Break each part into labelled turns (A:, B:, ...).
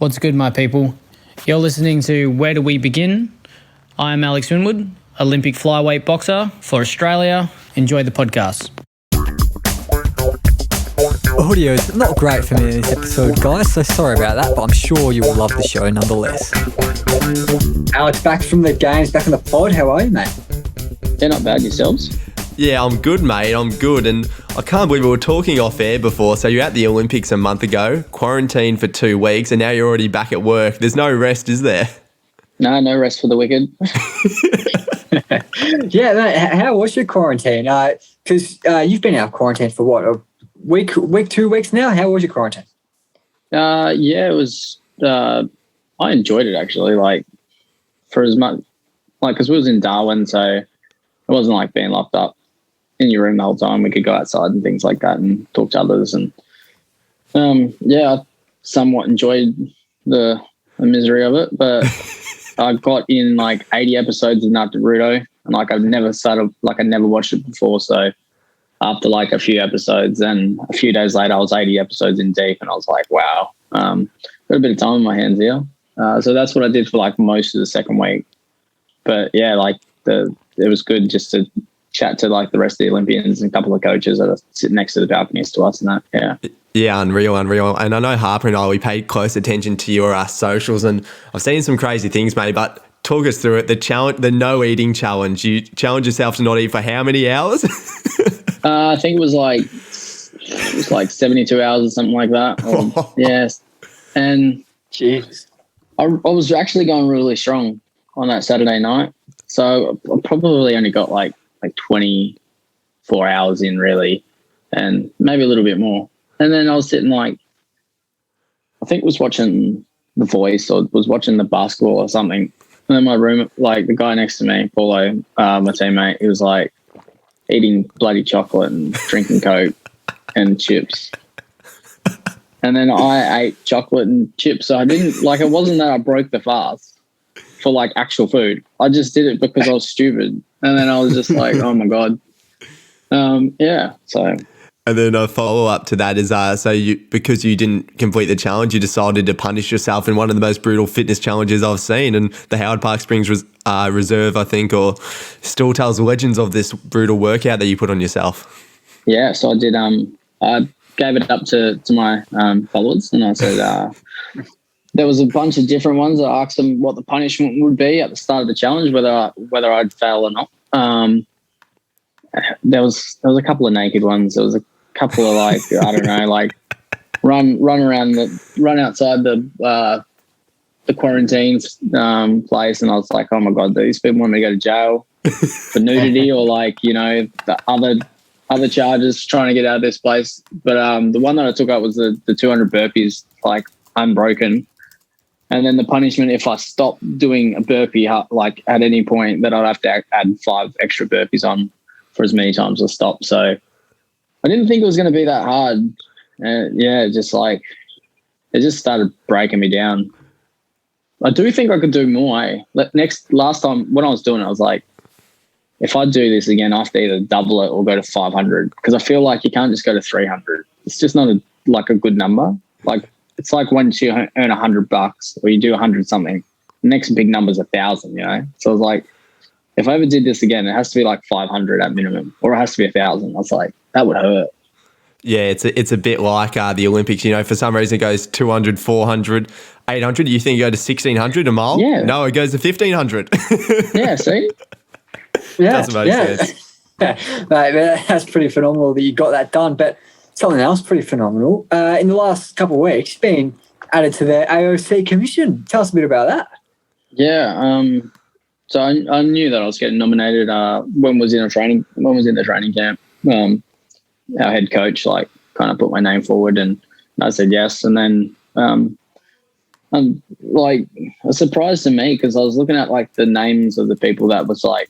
A: What's good, my people? You're listening to Where Do We Begin? I'm Alex Winwood, Olympic flyweight boxer for Australia. Enjoy the podcast.
B: Audio's not great for me in this episode, guys, so sorry about that, but I'm sure you will love the show nonetheless.
C: Alex, back from the games, back on the pod. How are you, mate?
D: Yeah, not bad. Yourselves?
E: Yeah, I'm good, mate. I'm good. And I can't believe we were talking off air before. So you're at the Olympics a month ago, quarantined for 2 weeks, and now you're already back at work. There's no rest, is there?
D: No rest for the wicked.
C: Yeah, mate, how was your quarantine? Because you've been out of quarantine for what, a week, 2 weeks now? How was your quarantine?
D: Yeah, it was. I enjoyed it actually. Like for as much, like because we was in Darwin, so it wasn't like being locked up in your room the whole time. We could go outside and things like that and talk to others. And yeah, I somewhat enjoyed the misery of it, but I got in like 80 episodes of Naruto, and like I never watched it before. So after like a few episodes, and a few days later, I was 80 episodes in deep, and I was like, wow, got a bit of time in my hands here. So that's what I did for like most of the second week. But yeah, like it was good just to chat to like the rest of the Olympians and a couple of coaches that are sitting next to the balconies to us and that. Yeah.
E: Yeah, unreal. And I know Harper and I, we paid close attention to your socials, and I've seen some crazy things, mate, but talk us through it. The no eating challenge. You challenge yourself to not eat for how many hours?
D: I think it was like 72 hours or something like that. Yes. And
C: jeez,
D: I was actually going really strong on that Saturday night. So I probably only got like 24 hours in really, and maybe a little bit more. And then I was sitting like, I think was watching The Voice or was watching the basketball or something. And then my room, like the guy next to me, Paulo, my teammate, he was like eating bloody chocolate and drinking Coke and chips. And then I ate chocolate and chips. So I didn't, like, it wasn't that I broke the fast for like actual food. I just did it because I was stupid. And then I was just like, oh my God. Yeah. So.
E: And then a follow-up to that is, because you didn't complete the challenge, you decided to punish yourself in one of the most brutal fitness challenges I've seen, and the Howard Park Springs Reserve, I think, or still tells legends of this brutal workout that you put on yourself.
D: Yeah, so I did. I gave it up to my followers, and I said there was a bunch of different ones. I asked them what the punishment would be at the start of the challenge, whether I'd fail or not. There was a couple of naked ones. There was a couple of like I don't know, like run outside the quarantine place, and I was like, oh my God, these people want me to go to jail for nudity or like, you know, the other charges trying to get out of this place. But the one that I took up was the 200 burpees, like unbroken. And then the punishment, if I stopped doing a burpee, like at any point, that I'd have to add 5 extra burpees on for as many times as I stopped. So I didn't think it was going to be that hard. Yeah, it just started breaking me down. I do think I could do more. Last time when I was doing it, I was like, if I do this again, I have to either double it or go to 500, because I feel like you can't just go to 300. It's just not a good number. Like, it's like once you earn $100 or you do 100 something, the next big number is 1,000, you know? So I was like, if I ever did this again, it has to be like 500 at minimum, or it has to be 1,000. I was like, that would hurt.
E: Yeah, it's a bit like the Olympics, you know, for some reason it goes 200, 400, 800. You think you go to 1,600 a mile?
D: Yeah.
E: No, it goes to 1,500.
D: Yeah, see?
C: Yeah,
E: doesn't make sense.
C: Mate, that's pretty phenomenal that you got that done. But something else pretty phenomenal. In the last couple of weeks, been added to the AOC commission. Tell us a bit about that.
D: Yeah, so I knew that I was getting nominated when was in the training camp. Our head coach like kind of put my name forward, and I said yes. And then like a surprise to me, because I was looking at like the names of the people that was like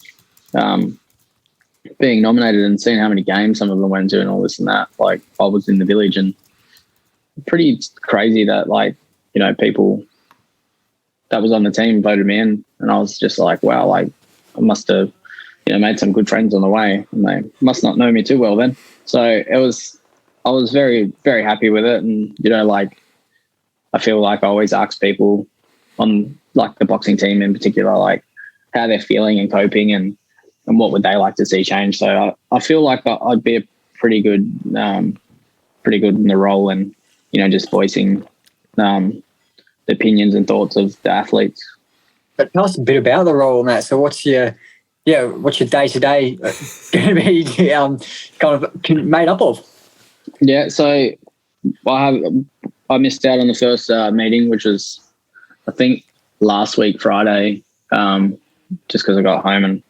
D: being nominated and seeing how many games some of them went to and all this and that. Like I was in the village, and pretty crazy that like, you know, people that was on the team voted me in, and I was just like, wow, like I must have, you know, made some good friends on the way, and they must not know me too well then. So I was very, very happy with it. And, you know, like I feel like I always ask people on like the boxing team in particular, like how they're feeling and coping and what would they like to see change. So I feel like I'd be a pretty good in the role and, just voicing the opinions and thoughts of the athletes.
C: But tell us a bit about the role in that. So what's your day-to-day going to be kind of made up of?
D: Yeah, so I missed out on the first meeting, which was, I think, last week, Friday, just because I got home and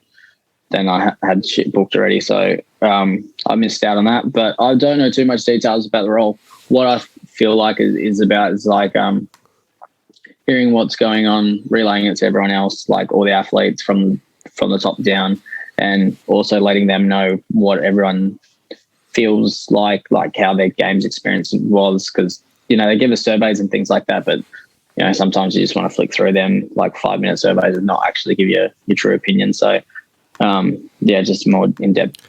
D: then I had shit booked already. So I missed out on that. But I don't know too much details about the role. What I feel like is like hearing what's going on, relaying it to everyone else, like all the athletes from the top down, and also letting them know what everyone feels like how their games experience was, because they give us surveys and things like that, but sometimes you just want to flick through them like 5-minute surveys and not actually give you your true opinion. So just more in-depth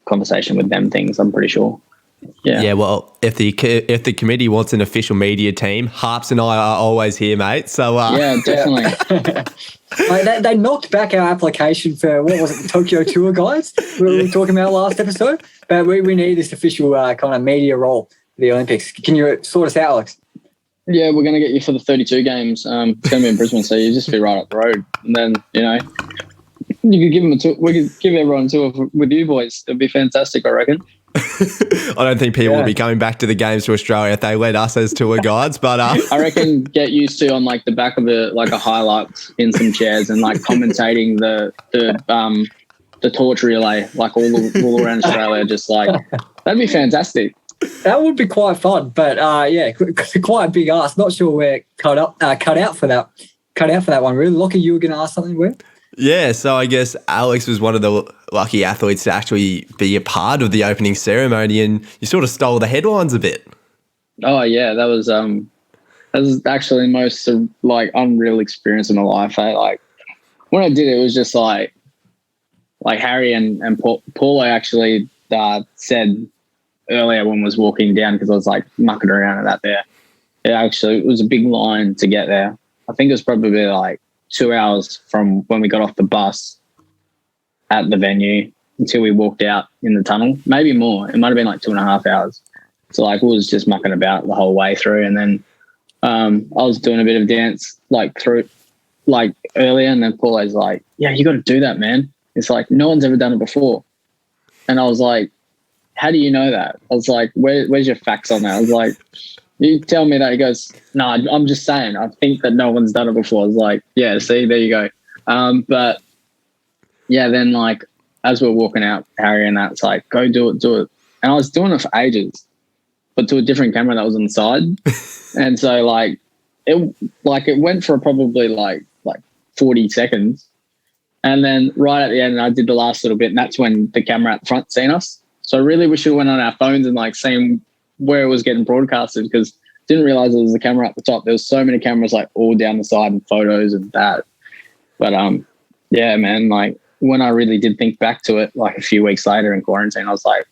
D: conversation with them things, I'm pretty sure.
E: Yeah, well, if the committee wants an official media team, Harps and I are always here, mate. So
D: yeah, definitely.
C: They knocked back our application for, what was it, the Tokyo Tour guys we were talking about last episode. But we need this official kind of media role for the Olympics. Can you sort us out, Alex?
D: Yeah, we're going to get you for the 32 games. It's going to be in Brisbane, so you just be right up the road. And then, you could give them a tour. We could give everyone a tour with you boys. It'd be fantastic, I reckon.
E: I don't think people will be coming back to the games to Australia if they let us as tour guides, but
D: I reckon get used to on like the back of a Hilux in some chairs and like commentating the torch relay like all around Australia, just like that'd be fantastic.
C: That would be quite fun, but quite a big ask. Not sure we're cut out for that one. Really, Lockie, you were going to ask something, were you?
E: Yeah, so I guess Alex was one of the lucky athletes to actually be a part of the opening ceremony, and you sort of stole the headlines a bit.
D: Oh yeah, that was actually the most like unreal experience of my life. Like when I did it, it was just like Harry and Paulo actually said earlier when I was walking down, because I was like mucking around at that there. It was a big line to get there. I think it was probably like 2 hours from when we got off the bus at the venue until we walked out in the tunnel, maybe more. It might have been like 2.5 hours. So like, we was just mucking about the whole way through. And then I was doing a bit of dance like through like earlier, and then Paulo's like, yeah, you got to do that, man. It's like, no one's ever done it before. And I was like, how do you know that? I was like, where's your facts on that? I was like, you tell me that. He goes, no, I'm just saying, I think that no one's done it before. I was like, yeah, see, there you go. But yeah, then like, as we're walking out, Harry and that's like, go do it. And I was doing it for ages, but to a different camera that was on the side. And so it went for probably like 40 seconds. And then right at the end, I did the last little bit, and that's when the camera at the front seen us. So I really wish we went on our phones and like seen where it was getting broadcasted, because didn't realize there was a camera at the top. There was so many cameras like all down the side and photos and that. But yeah, man, like when I really did think back to it, like a few weeks later in quarantine, I was like,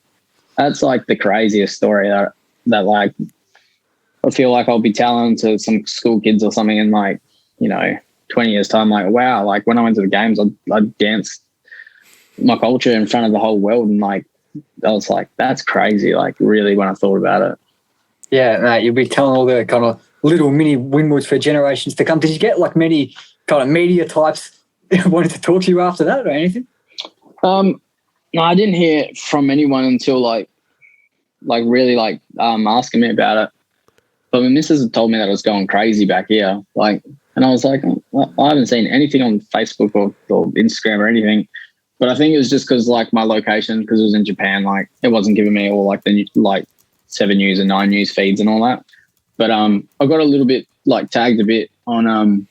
D: that's like the craziest story that like I feel like I'll be telling to some school kids or something in like 20 years time. Like, wow, like when I went to the games, I danced my culture in front of the whole world, and like I was like, that's crazy. Like really, when I thought about it.
C: Yeah, mate, you'll be telling all the kind of little mini Winwoods for generations to come. Did you get like many kind of media types wanted to talk to you after that or anything?
D: No, I didn't hear from anyone until like really like asking me about it. But my missus had told me that I was going crazy back here. Like, and I was like, I haven't seen anything on Facebook or Instagram or anything. But I think it was just because like my location, because it was in Japan, like it wasn't giving me all like the like 7 News and 9 News feeds and all that. But I got a little bit like tagged a bit on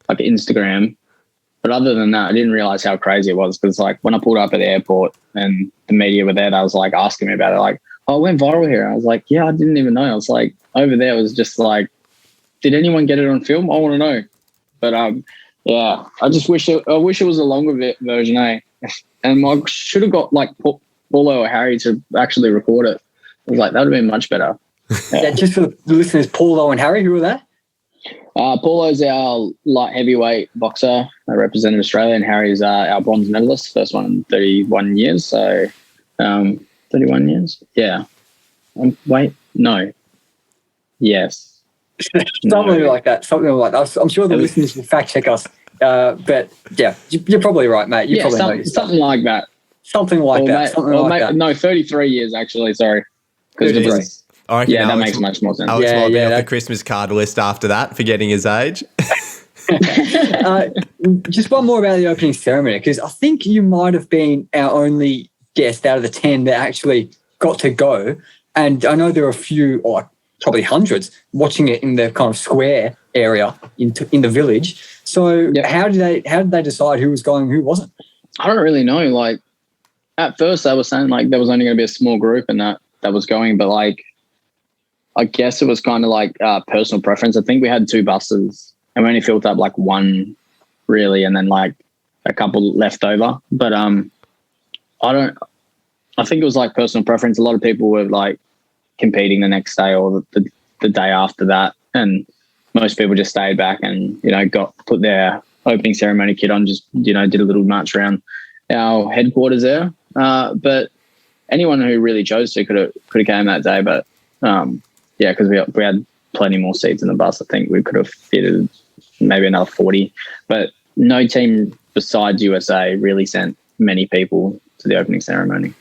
D: like Instagram. But other than that, I didn't realize how crazy it was, because like when I pulled up at the airport and the media were there, they was like asking me about it, like, oh, it went viral here. I was like, yeah, I didn't even know. I was like, over there was just like, did anyone get it on film? I want to know. But yeah, I wish it was a longer version, eh? And I should have got like Paulo or Harry to actually record it. I was like, that would have been much better.
C: Yeah, just for the listeners, Paulo and Harry, who are that?
D: Paulo's our light heavyweight boxer that represented Australia, and Harry's our bronze medalist, first one in 31 years. So, 31 years? Yeah. Wait, no. Yes.
C: Something like that. Something like that. I'm sure the listeners will fact check us. But yeah, you're probably right, mate. You probably know
D: something like that.
C: Something like that. Something like that.
D: No, 33 years actually. Sorry, because
E: I reckon
D: that
E: Alex,
D: makes much more sense.
E: Alex might be off the
C: that-
E: Christmas card list after that, forgetting his age.
C: Just one more about the opening ceremony, because I think you might have been our only guest out of the 10 that actually got to go. And I know there are a few, or probably hundreds, watching it in the kind of square area in the village. So how did they decide who was going, who wasn't?
D: I don't really know. Like at first, they were saying like there was only going to be a small group and that was going, but like I guess it was kind of like personal preference. I think we had 2 buses and we only filled up like one really, and then like a couple left over. But I think it was like personal preference. A lot of people were like competing the next day or the day after that, and most people just stayed back and put their opening ceremony kit on, just did a little march around our headquarters there. But anyone who really chose to could have came that day. But because we had plenty more seats in the bus, I think we could have fitted maybe another 40. But no team besides USA really sent many people to the opening ceremony.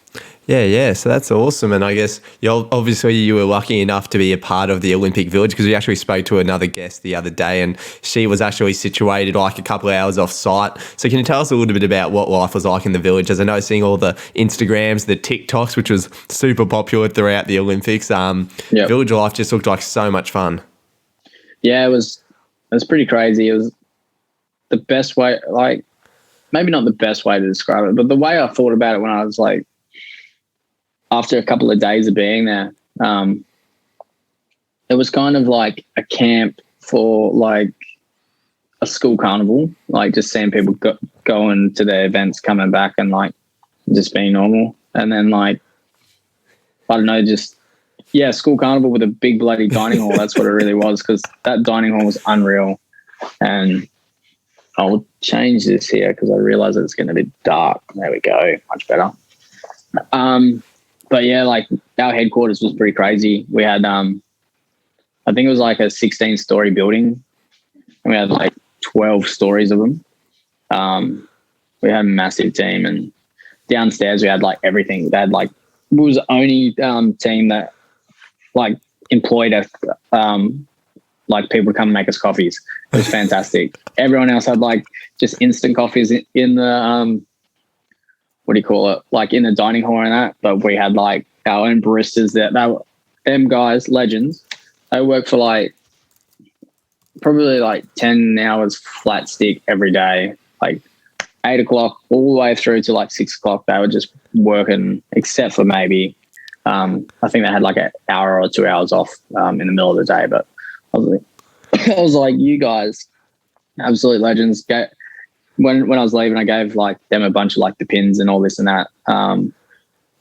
E: Yeah. So that's awesome. And I guess obviously you were lucky enough to be a part of the Olympic Village, because we actually spoke to another guest the other day and she was actually situated like a couple of hours off site. So can you tell us a little bit about what life was like in the village? As I know, seeing all the Instagrams, the TikToks, which was super popular throughout the Olympics, village life just looked like so much fun.
D: Yeah, it was pretty crazy. It was the best way, like maybe not the best way to describe it, but the way I thought about it when I was like, after a couple of days of being there, it was kind of like a camp for like a school carnival, like just seeing people going to their events, coming back and like just being normal. And then like, I don't know, school carnival with a big bloody dining hall. That's what it really was, because that dining hall was unreal. And I'll change this here because I realize it's going to be dark. There we go. Much better. But yeah, like our headquarters was pretty crazy. We had, I think it was like a 16-story building, and we had like 12 stories of them. We had a massive team, and downstairs we had like everything. They had like, we was the only team that like employed like people come and make us coffees. It was fantastic. Everyone else had like just instant coffees in the like in the dining hall and that. But we had like our own baristas them guys, legends. They work for like probably like 10 hours flat stick every day, like 8 o'clock all the way through to like 6 o'clock. They were just working, except for maybe I think they had like an hour or 2 hours off in the middle of the day. But I was like, you guys, absolute legends. When I was leaving, I gave like them a bunch of like the pins and all this and that,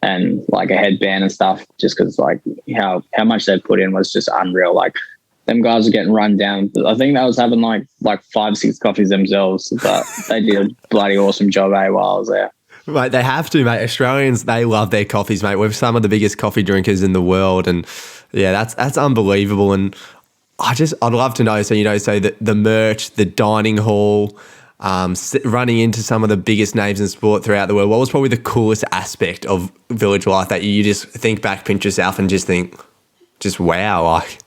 D: and like a headband and stuff, just because like how much they put in was just unreal. Like them guys were getting run down. I think they was having like 5-6 coffees themselves, but they did a bloody awesome job while I was there.
E: Mate, they have to, mate. Australians, they love their coffees, mate. We're some of the biggest coffee drinkers in the world, and yeah, that's unbelievable. And I'd love to know. So the merch, the dining hall, running into some of the biggest names in sport throughout the world. What was probably the coolest aspect of village life that you just think back, pinch yourself, and just think, just wow? Like,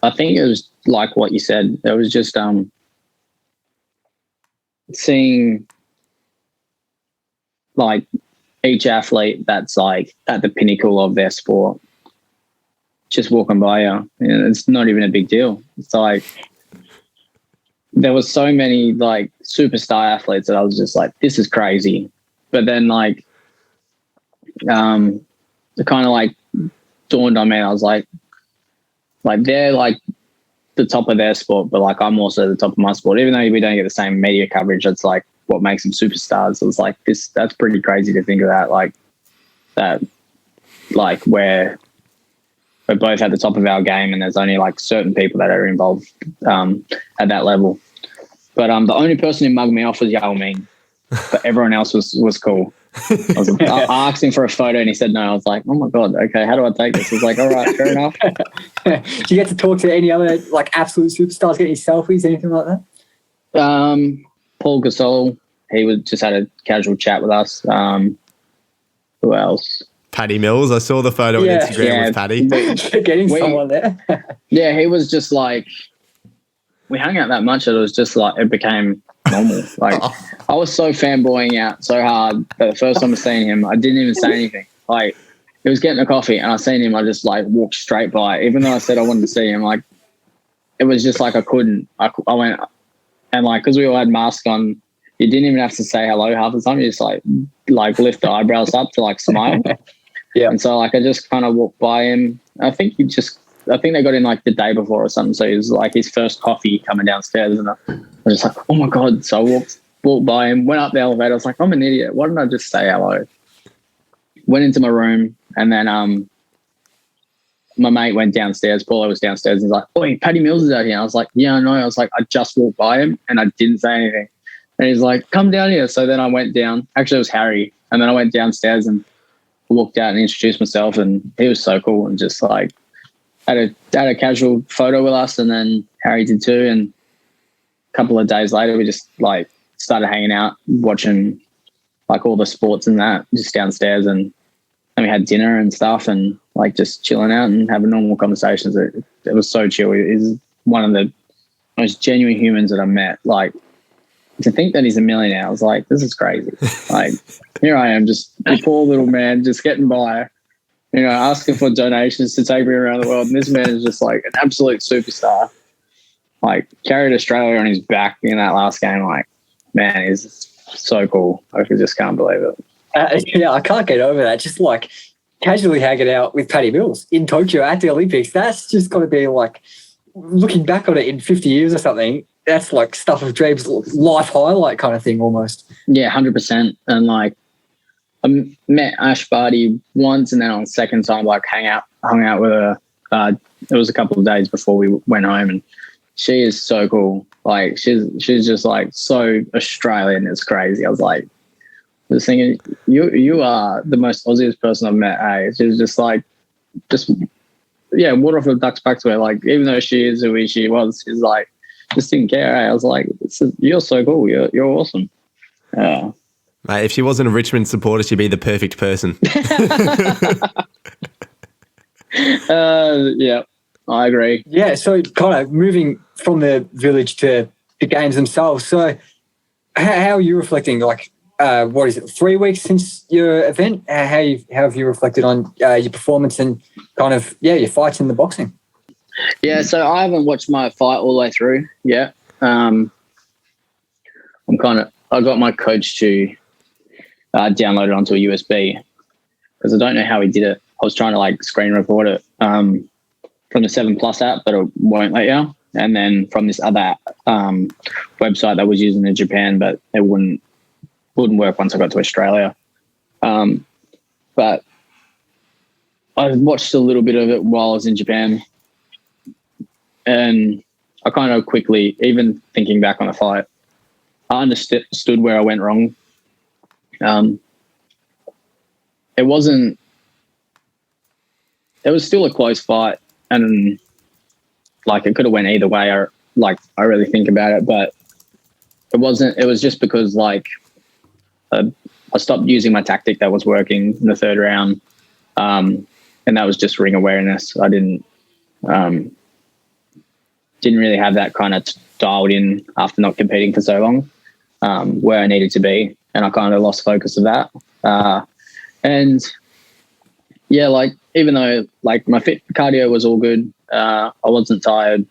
D: I think it was like what you said. It was just seeing like each athlete that's like at the pinnacle of their sport just walking by you. It's not even a big deal. It's like there was so many like superstar athletes that I was just like, this is crazy. But then like it kind of like dawned on me. I was like they're like the top of their sport, but like I'm also the top of my sport. Even though we don't get the same media coverage, it's like what makes them superstars. It was like that's pretty crazy to think of that. Like that, like we're we're both at the top of our game, and there's only like certain people that are involved at that level. But the only person who mugged me off was Yao Ming, but everyone else was cool. I asked him for a photo and he said no. I was like, oh my God, okay, how do I take this? I was like, all right, fair enough.
C: Do you get to talk to any other like absolute superstars, get any selfies, anything like that?
D: Paul Gasol, he just had a casual chat with us. Who else?
E: Paddy Mills. I saw the photo on Instagram with Paddy.
C: Getting someone there.
D: Yeah, he was just like, we hung out that much that it was just like, it became normal. Like, I was so fanboying out so hard that the first time I seen him, I didn't even say anything. Like, he was getting a coffee and I seen him, I just like walked straight by. Even though I said I wanted to see him, like, it was just like I couldn't. I went, and like, because we all had masks on, you didn't even have to say hello half the time. You just like lift the eyebrows up to like smile.
C: Yeah.
D: And so like I just kind of walked by him. I think they got in like the day before or something. So he was like his first coffee coming downstairs, and I was just like, oh my God. So I walked by him, went up the elevator. I was like, I'm an idiot. Why didn't I just say hello? Went into my room, and then my mate went downstairs. Paulo was downstairs. And he's like, "Oh, Paddy Mills is out here." I was like, "Yeah, I know." I was like, "I just walked by him and I didn't say anything." And he's like, "Come down here." So then I went down. Actually, it was Harry. And then I went downstairs and walked out and introduced myself. And he was so cool and just like had a casual photo with us. And then Harry did too. And a couple of days later, we just like started hanging out, watching like all the sports and that just downstairs. And then we had dinner and stuff and like just chilling out and having normal conversations. It was so chill. He's one of the most genuine humans that I've met. Like, to think that he's a millionaire, I was like, this is crazy. Like, here I am, just a poor little man, just getting by, asking for donations to take me around the world. And this man is just like an absolute superstar. Like, carried Australia on his back in that last game. Like, man, he's so cool. I just can't believe it.
C: Yeah, I can't get over that. Just like casually hanging out with Paddy Mills in Tokyo at the Olympics. That's just got to be like, looking back on it in 50 years or something, that's like stuff of dreams, life highlight kind of thing almost.
D: Yeah, 100%. And like, I met Ash Barty once, and then on the second time, like hung out with her. It was a couple of days before we went home, and she is so cool. Like, she's just like so Australian. It's crazy. I was like, just thinking, you are the most Aussiest person I've met. She's just like, water off a duck's back to her. Like, even though she is who she was, she's like, just didn't care. I was like, you're so cool. You're awesome.
E: Mate, if she wasn't a Richmond supporter, she'd be the perfect person.
D: Yeah, I agree.
C: Yeah, so kind of moving from the village to the games themselves. So how are you reflecting? Like, what is it, 3 weeks since your event? How have you reflected on your performance and kind of, your fights in the boxing?
D: Yeah, so I haven't watched my fight all the way through yet. I got my coach to download it onto a USB because I don't know how he did it. I was trying to like screen record it from the 7+ app, but it won't let you. And then from this other website that was using in Japan, but it wouldn't work once I got to Australia. But I watched a little bit of it while I was in Japan. And I kind of quickly, even thinking back on the fight, I understood where I went wrong. It was still a close fight, and like it could have went either way. I really think about it, but it wasn't. It was just because like I stopped using my tactic that was working in the third round, and that was just ring awareness. I didn't really have that kind of dialed in after not competing for so long, where I needed to be. And I kind of lost focus of that. And yeah, like, even though like my cardio was all good, I wasn't tired.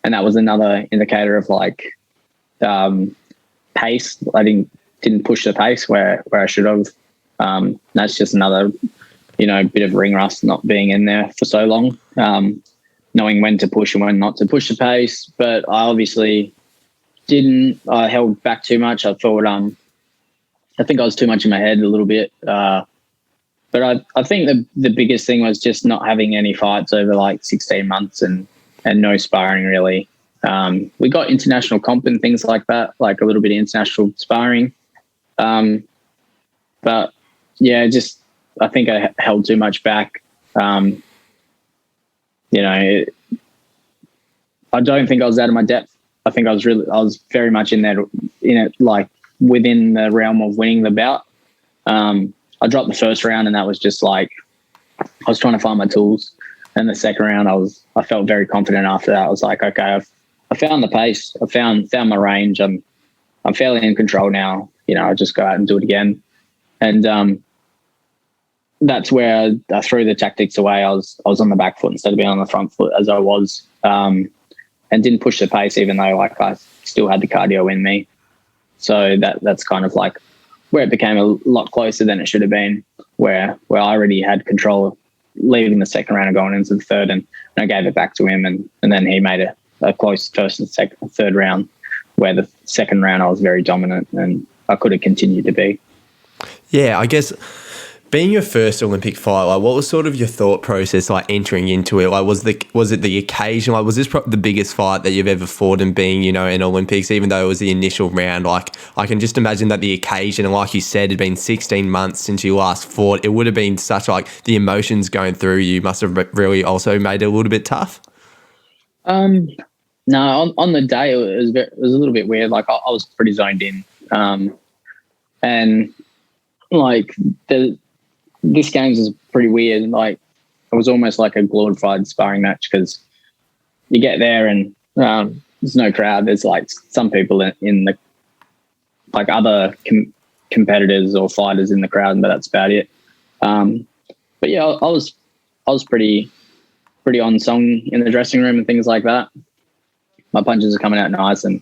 D: And that was another indicator of like pace. I didn't push the pace where I should have. That's just another, bit of ring rust, not being in there for so long. Knowing when to push and when not to push the pace. But I obviously didn't. I held back too much. I thought, I think I was too much in my head a little bit. But I think the biggest thing was just not having any fights over like 16 months and no sparring really. We got international comp and things like that, like a little bit of international sparring. But yeah, just I think I held too much back. I don't think I was out of my depth. I think I was very much in it, like within the realm of winning the bout. I dropped the first round, and that was just like I was trying to find my tools. And the second round, I felt very confident after that. I was like, okay, I found the pace. I found my range. I'm fairly in control now. I just go out and do it again. And that's where I threw the tactics away. I was on the back foot instead of being on the front foot as I was, and didn't push the pace, even though like I still had the cardio in me. So that's kind of like where it became a lot closer than it should have been, where I already had control of leaving the second round and going into the third, and I gave it back to him, and then he made a close first and third round, where the second round I was very dominant and I could have continued to be.
E: Yeah, I guess being your first Olympic fight, like what was sort of your thought process like entering into it? Like was it the occasion? Like was this the biggest fight that you've ever fought and being, in Olympics, even though it was the initial round? Like I can just imagine that the occasion, and like you said, it had been 16 months since you last fought. It would have been such like the emotions going through you must have really also made it a little bit tough.
D: No, on the day it was a little bit weird. Like I was pretty zoned in, and like this games is pretty weird. Like it was almost like a glorified sparring match because you get there and there's no crowd. There's like some people in the like other competitors or fighters in the crowd, but that's about it. But yeah, I was pretty on song in the dressing room and things like that. My punches are coming out nice, and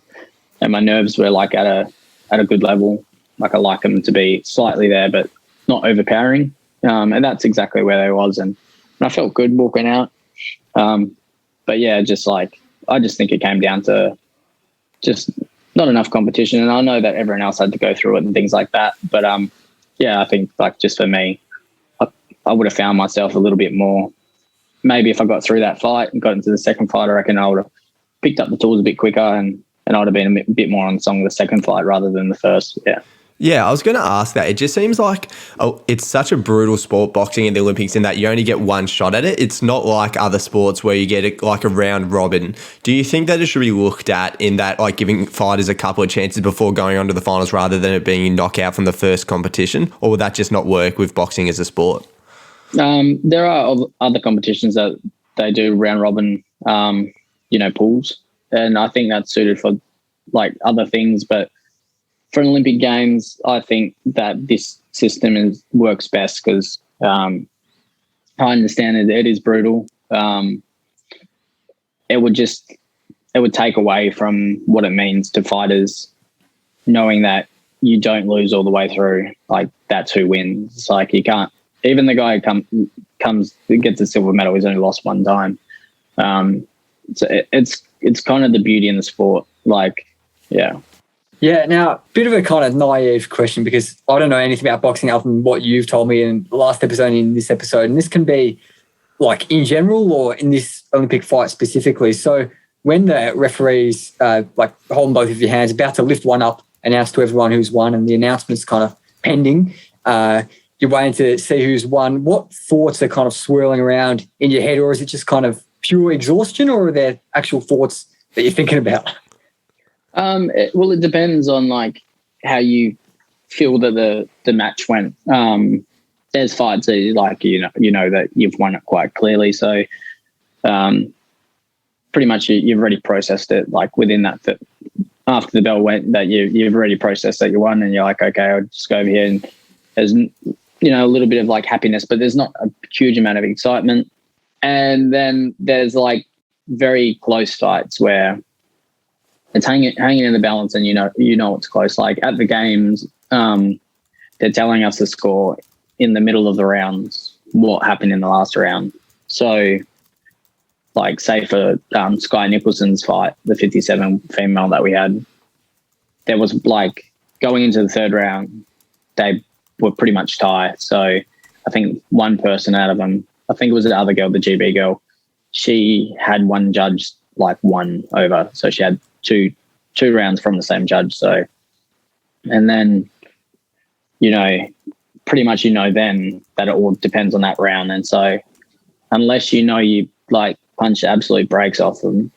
D: my nerves were like at a good level. Like I like them to be slightly there, but not overpowering. And that's exactly where they was, and I felt good walking out. But yeah, just like I just think it came down to just not enough competition, and I know that everyone else had to go through it and things like that. But yeah, I think like just for me, I would have found myself a little bit more. Maybe if I got through that fight and got into the second fight, I reckon I would have picked up the tools a bit quicker, and I would have been a bit more on song the second fight rather than the first. Yeah.
E: Yeah, I was going to ask that. It just seems like it's such a brutal sport, boxing in the Olympics, in that you only get one shot at it. It's not like other sports where you get like a round robin. Do you think that it should be looked at in that, like giving fighters a couple of chances before going on to the finals rather than it being knockout from the first competition? Or would that just not work with boxing as a sport?
D: There are other competitions that they do round robin, pools. And I think that's suited for like other things, but for an Olympic Games, I think that this system works best because I understand it is brutal. It would take away from what it means to fighters, knowing that you don't lose all the way through. Like that's who wins. It's like you can't. Even the guy who gets a silver medal, he's only lost one time. So it's kind of the beauty in the sport. Like, yeah.
C: Yeah, now, bit of a kind of naive question because I don't know anything about boxing other than what you've told me in the last episode and in this episode. And this can be like in general or in this Olympic fight specifically. So when the referee's like holding both of your hands, about to lift one up, announce to everyone who's won, and the announcement's kind of pending, you're waiting to see who's won. What thoughts are kind of swirling around in your head, or is it just kind of pure exhaustion, or are there actual thoughts that you're thinking about?
D: It depends on like how you feel that the match went. There's fights that like you know that you've won it quite clearly, so pretty much you've already processed it. Like within that after the bell went, that you've already processed that you won, and you're like, okay, I'll just go over here, and there's a little bit of like happiness, but there's not a huge amount of excitement. And then there's like very close fights where it's hanging in the balance, and you know it's close. Like at the games, they're telling us the score in the middle of the rounds, what happened in the last round. So, like say for Sky Nicholson's fight, the 57 female that we had, there was like going into the third round, they were pretty much tied. So I think one person out of them, I think it was the other girl, the GB girl, she had one judge like won over. So she had two rounds from the same judge. So, and then, pretty much then that it all depends on that round. And so unless you like punch absolute breaks off them,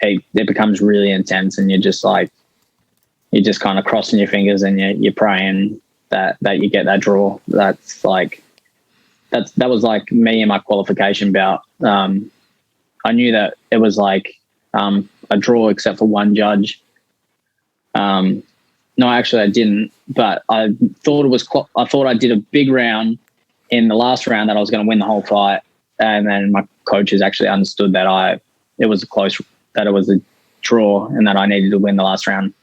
D: it becomes really intense, and you're just kind of crossing your fingers and you're praying that you get that draw. That was like me in my qualification bout. I knew that it was like a draw except for one judge. No, actually I didn't, but I thought I thought I did a big round in the last round that I was going to win the whole fight. And then my coaches actually understood that it was a draw and that I needed to win the last round.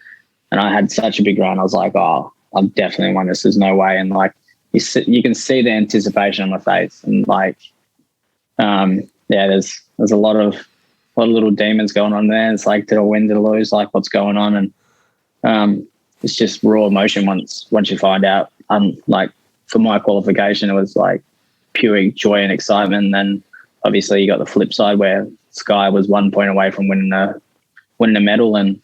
D: And I had such a big round. I was like, oh, I've definitely won this. There's no way. And like, you can see the anticipation on my face. And like, there's a lot of little demons going on there. It's like, did I win, did I lose? Like, what's going on? And it's just raw emotion once you find out. Like, for my qualification, it was like pure joy and excitement. And then obviously you got the flip side where Sky was 1 point away from winning a medal, and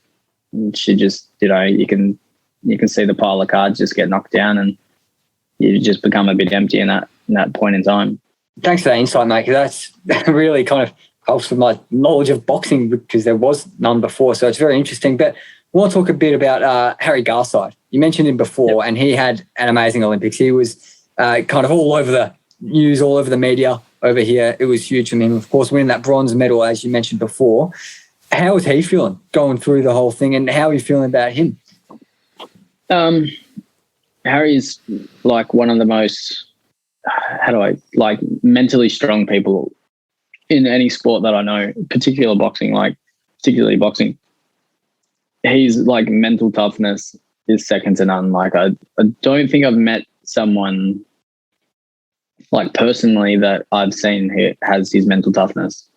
D: she just, you can see the pile of cards just get knocked down, and you just become a bit empty in that point in time.
C: Thanks for that insight, mate. 'Cause that really kind of helps with my knowledge of boxing, because there was none before. So it's very interesting. But I want to talk a bit about Harry Garside. You mentioned him before, and he had an amazing Olympics. He was kind of all over the news, all over the media over here. It was huge for him, of course, winning that bronze medal, as you mentioned before. How was he feeling going through the whole thing, and how are you feeling about him?
D: Harry's like one of the most, mentally strong people in any sport that I know, particularly boxing. He's like, mental toughness is second to none. Like, I don't think I've met someone like personally that I've seen has his mental toughness.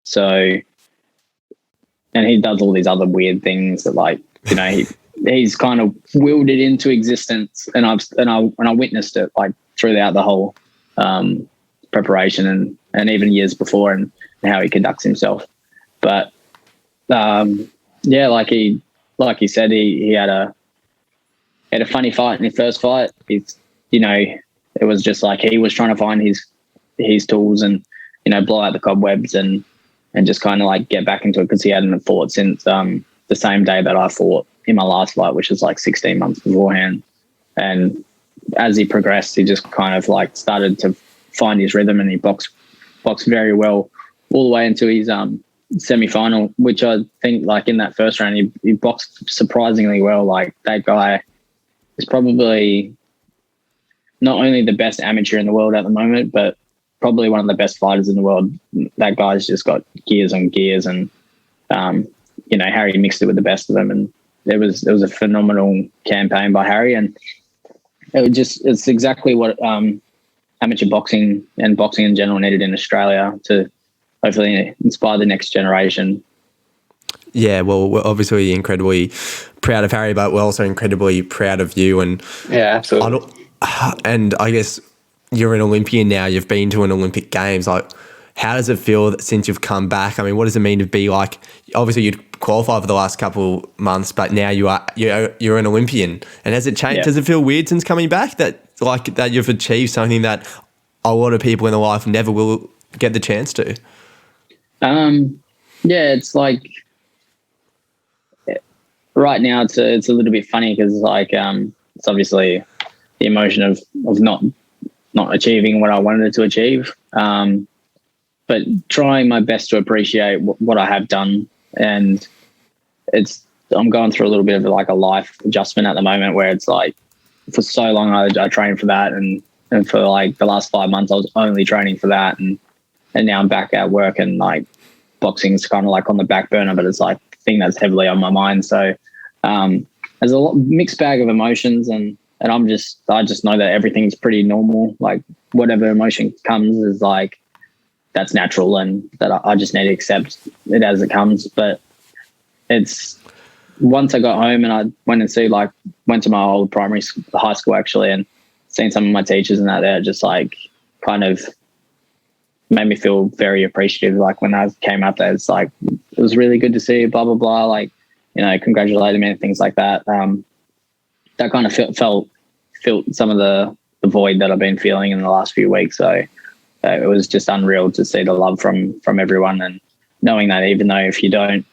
D: So, and he does all these other weird things that, like, he's kind of willed it into existence, and I witnessed it like throughout the whole preparation and even years before, and how he conducts himself. But like he said, he had a funny fight in his first fight. It was just like he was trying to find his tools and blow out the cobwebs and just kind of like get back into it, because he hadn't fought since the same day that I fought in my last fight, which was like 16 months beforehand. And as he progressed, he just kind of like started to find his rhythm, and he boxed very well all the way into his semi-final, which I think, like, in that first round, he boxed surprisingly well. Like, that guy is probably not only the best amateur in the world at the moment, but probably one of the best fighters in the world. That guy's just got gears on gears, and Harry mixed it with the best of them, and it was a phenomenal campaign by Harry, and it's exactly what amateur boxing and boxing in general needed in Australia to hopefully inspire the next generation.
E: Yeah, well, we're obviously incredibly proud of Harry, but we're also incredibly proud of you. And
C: yeah, absolutely.
E: And I guess you're an Olympian now. You've been to an Olympic Games. Like, how does it feel that since you've come back? I mean, what does it mean to be like? Obviously, you'd qualify for the last couple months, but now you're an Olympian. And has it changed? Yeah. Does it feel weird since coming back that you've achieved something that a lot of people in their life never will get the chance to?
D: Yeah, it's like right now it's a little bit funny, because it's obviously the emotion of not achieving what I wanted to achieve, but trying my best to appreciate what I have done. And I'm going through a little bit of like a life adjustment at the moment, where it's like, for so long I trained for that, and for like the last 5 months I was only training for that, and now I'm back at work, and like boxing's kind of like on the back burner, but it's like a thing that's heavily on my mind. So there's a mixed bag of emotions, and I just know that everything's pretty normal. Like, whatever emotion comes is like, that's natural, and that I just need to accept it as it comes. But it's, once I got home and I went to my old high school actually, and seen some of my teachers and that, they're just like kind of made me feel very appreciative. Like when I came up there, it's like, it was really good to see you, blah, blah, blah. Like, congratulated me and things like that. That kind of felt some of the void that I've been feeling in the last few weeks. So it was just unreal to see the love from everyone, and knowing that even though if you don't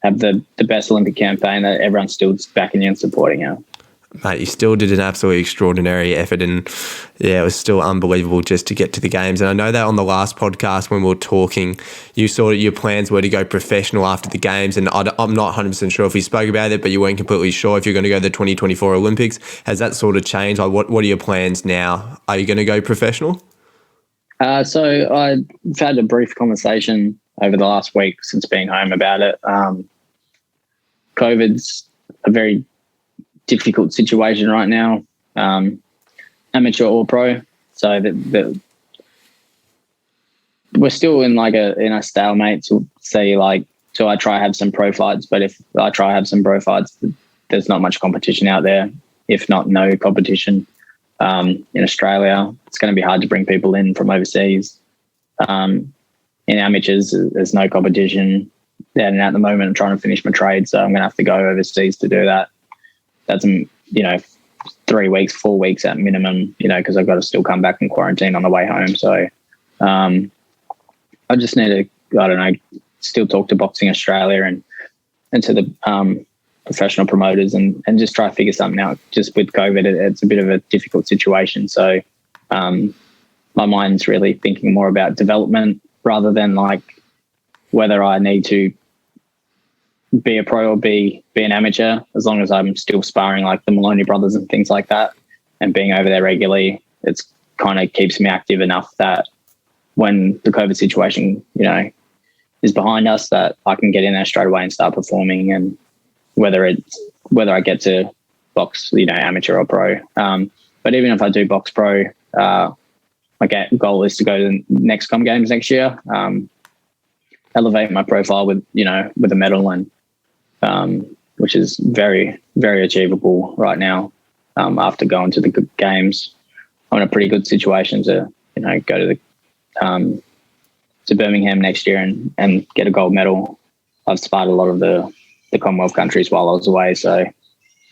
D: have the best Olympic campaign, that everyone's still backing you and supporting you.
E: Mate, you still did an absolutely extraordinary effort, and yeah, it was still unbelievable just to get to the games. And I know that on the last podcast when we were talking, you saw that your plans were to go professional after the games, and I'm not 100% sure if you spoke about it, but you weren't completely sure if you're going to go to the 2024 Olympics. Has that sort of changed? Like, what are your plans now? Are you going to go professional?
D: So I've had a brief conversation over the last week since being home about it. COVID's a very difficult situation right now, amateur or pro. So we're still in a stalemate to say, like, do I try have some pro fights? But if I try have some pro fights, there's not much competition out there, if not no competition. In Australia, it's going to be hard to bring people in from overseas. In amateurs, there's no competition. And at the moment, I'm trying to finish my trade, so I'm going to have to go overseas to do that. That's 3 weeks, 4 weeks at minimum, because I've got to still come back and quarantine on the way home. So I just need to, still talk to Boxing Australia and to the professional promoters and just try to figure something out. Just with COVID, it's a bit of a difficult situation. So my mind's really thinking more about development rather than like whether I need to be a pro or be an amateur, as long as I'm still sparring like the Maloney brothers and things like that and being over there regularly. It's kind of keeps me active enough that when the COVID situation, is behind us, that I can get in there straight away and start performing. And whether I get to box, amateur or pro. But even if I do box pro, my goal is to go to the next Com Games next year, elevate my profile with a medal, and which is very, very achievable right now. After going to the good games, I'm in a pretty good situation to go to the to Birmingham next year and get a gold medal. I've sparred a lot of the Commonwealth countries while I was away, so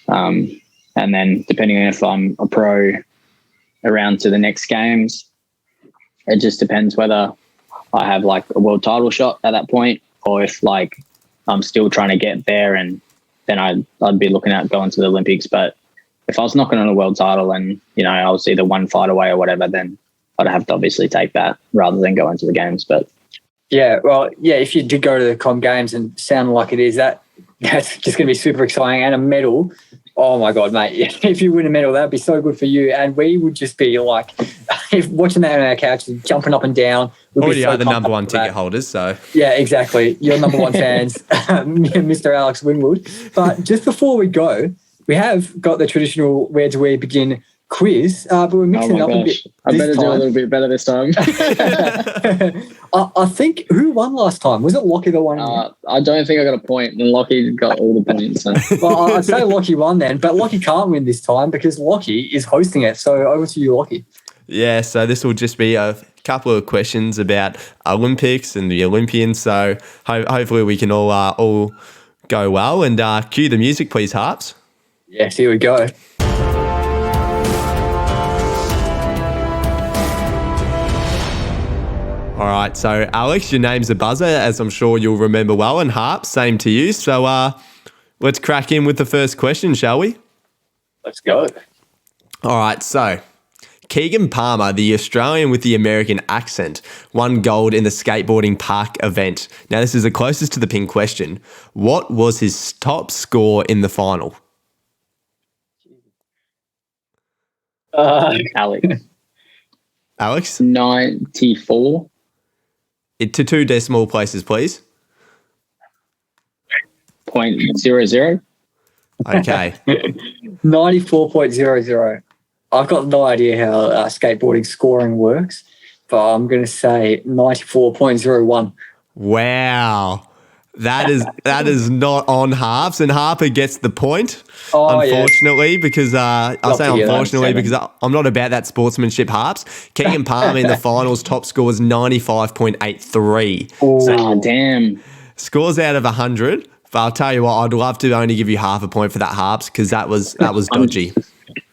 D: and then depending on if I'm a pro around to the next games, it just depends whether I have like a world title shot at that point, or if like I'm still trying to get there, and then I'd be looking at going to the Olympics. But if I was knocking on a world title and I was either one fight away or whatever, then I'd have to obviously take that rather than go into the games. But
C: yeah, well, yeah, if you did go to the Com Games and sound like it is, that's just going to be super exciting, and a medal. Oh my God, mate! If you win a medal, that'd be so good for you, and we would just be like, if watching that on our couch, jumping up and down.
E: Already are the number one ticket holders, so
C: yeah, exactly. You're number one fans, Mr. Alex Winwood. But just before we go, we have got the traditional "Where do we begin?" quiz, but we're mixing it up a bit.
D: I better do a little bit better this time.
C: I think, who won last time? Was it Lockie that won?
D: I don't think I got a point, and Lockie got all the points. So.
C: Well, I'd say Lockie won then, but Lockie can't win this time because Lockie is hosting it. So over to you, Lockie.
E: Yeah, so this will just be a couple of questions about Olympics and the Olympians. So hopefully we can all go well. And cue the music, please, Harps.
C: Yes, here we go.
E: All right, so Alex, your name's a buzzer, as I'm sure you'll remember well, and Harp, same to you. So let's crack in with the first question, shall we?
C: Let's go.
E: All right, so Keegan Palmer, the Australian with the American accent, won gold in the skateboarding park event. Now, this is the closest to the pin question. What was his top score in the final? Alex?
D: 94.
E: To 2 decimal places, please.
D: 0.00.
E: Okay.
C: 94.00. I've got no idea how skateboarding scoring works, but I'm going to say 94.01.
E: Wow. That is not on Harps, and Harper gets the point.
C: Oh,
E: unfortunately, because I say
C: to hear that,
E: unfortunately
C: Seven.
E: because I'm not about that sportsmanship. Harps. Keegan Palmer in the finals top score was 95.83.
D: Oh, damn.
E: Scores out of 100. But I'll tell you what, I'd love to only give you half a point for that Harps because that was dodgy.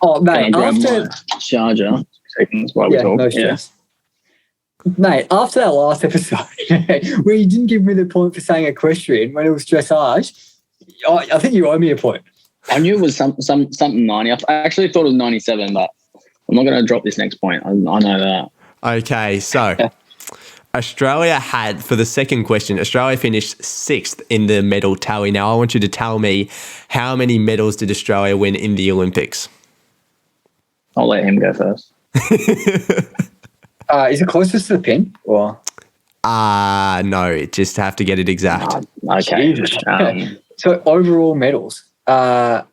C: Oh, mate,
D: Grab
C: after...
D: my charger. Seconds while we talk.
C: No stress. Mate, after that last episode where you didn't give me the point for saying equestrian when it was dressage, I think you owe me a point.
D: I knew it was something 90. I actually thought it was 97, but I'm not going to drop this next point. I know that.
E: Okay, so Australia had, for the second question, Australia finished 6th in the medal tally. Now, I want you to tell me how many medals did Australia win in the Olympics?
D: I'll let him go first.
C: Is it closest to the pin? Or
E: No, just have to get it exact.
D: Okay.
C: So overall medals. I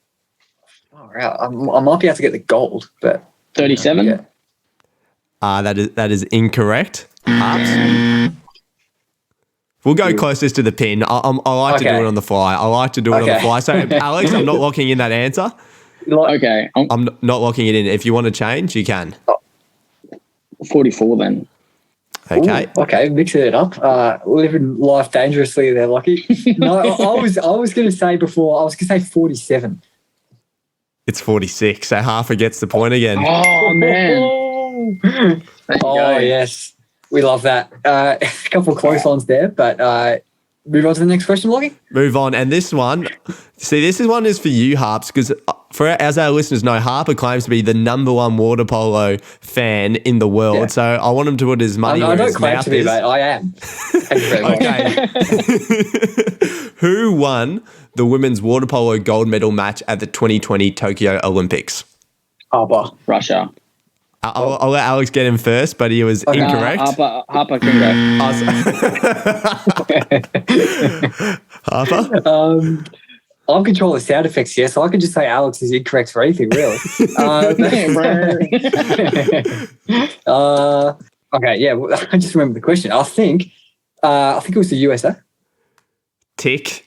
C: might be able to get the gold, but
D: 37?
C: yeah.
E: That is incorrect. Harps. We'll go closest to the pin. I like to do it on the fly. So, Alex, I'm not locking in that answer.
D: Okay.
E: I'm not locking it in. If you want to change, you can.
D: 44 then.
E: Okay.
C: Ooh, okay, mixing it up. Living life dangerously there, Lucky. No, I was going to say before, I was going to say 47.
E: It's 46, so Harper gets the point again.
D: Oh, man.
C: Oh, yes. We love that. A couple of close ones there, but move on to the next question, Lucky.
E: Move on. And this one, this one is for you, Harps, because as our listeners know, Harper claims to be the number one water polo fan in the world.
C: Yeah.
E: So I want him to put his money where his mouth is.
C: I don't claim to be, mate. I am. Thank you very much.
E: Okay. Who won the women's water polo gold medal match at the 2020 Tokyo Olympics?
D: Russia.
E: I'll let Alex get him first, but he was incorrect.
D: Harper can go.
E: Harper?
C: I'm controlling the sound effects here, so I can just say Alex is incorrect for anything, really. Okay, yeah, well, I just remember the question. I think it was the USA.
E: Tick.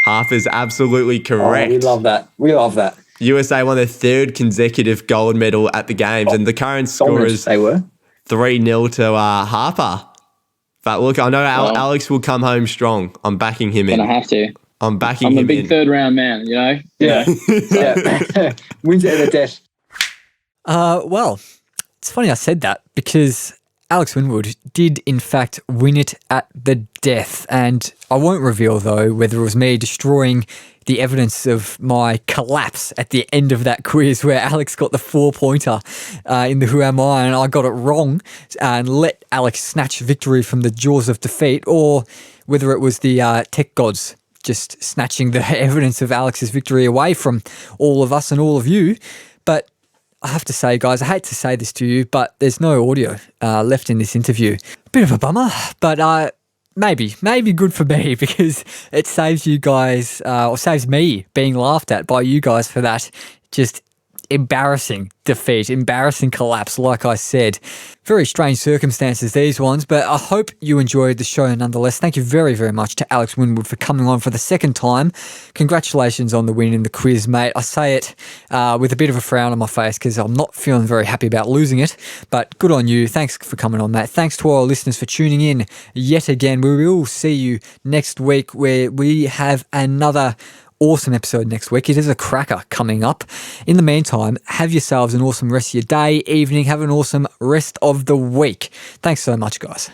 E: Harper's absolutely correct.
C: Oh, we love that.
E: USA won their third consecutive gold medal at the Games, and the current score is 3-0 to Harper. But look, I know Alex will come home strong. I'm backing him in.
D: I have to.
E: I'm backing him in.
D: I'm a big third round man, you know?
C: Yeah. Yeah. Wins it at a death.
B: Well, it's funny I said that because Alex Winwood did in fact win it at the death, and I won't reveal though whether it was me destroying the evidence of my collapse at the end of that quiz where Alex got the 4-pointer in the Who Am I and I got it wrong and let Alex snatch victory from the jaws of defeat, or whether it was the tech gods just snatching the evidence of Alex's victory away from all of us and all of you. But I have to say, guys, I hate to say this to you, but there's no audio left in this interview. Bit of a bummer, but maybe good for me because it saves you guys, or saves me being laughed at by you guys for that just embarrassing defeat, embarrassing collapse, like I said. Very strange circumstances, these ones, but I hope you enjoyed the show nonetheless. Thank you very, very much to Alex Winwood for coming on for the second time. Congratulations on the win in the quiz, mate. I say it with a bit of a frown on my face because I'm not feeling very happy about losing it, but good on you. Thanks for coming on, mate. Thanks to all our listeners for tuning in yet again. We will see you next week where we have another awesome episode next week. It is a cracker coming up. In the meantime, have yourselves an awesome rest of your day, evening. Have an awesome rest of the week. Thanks so much, guys.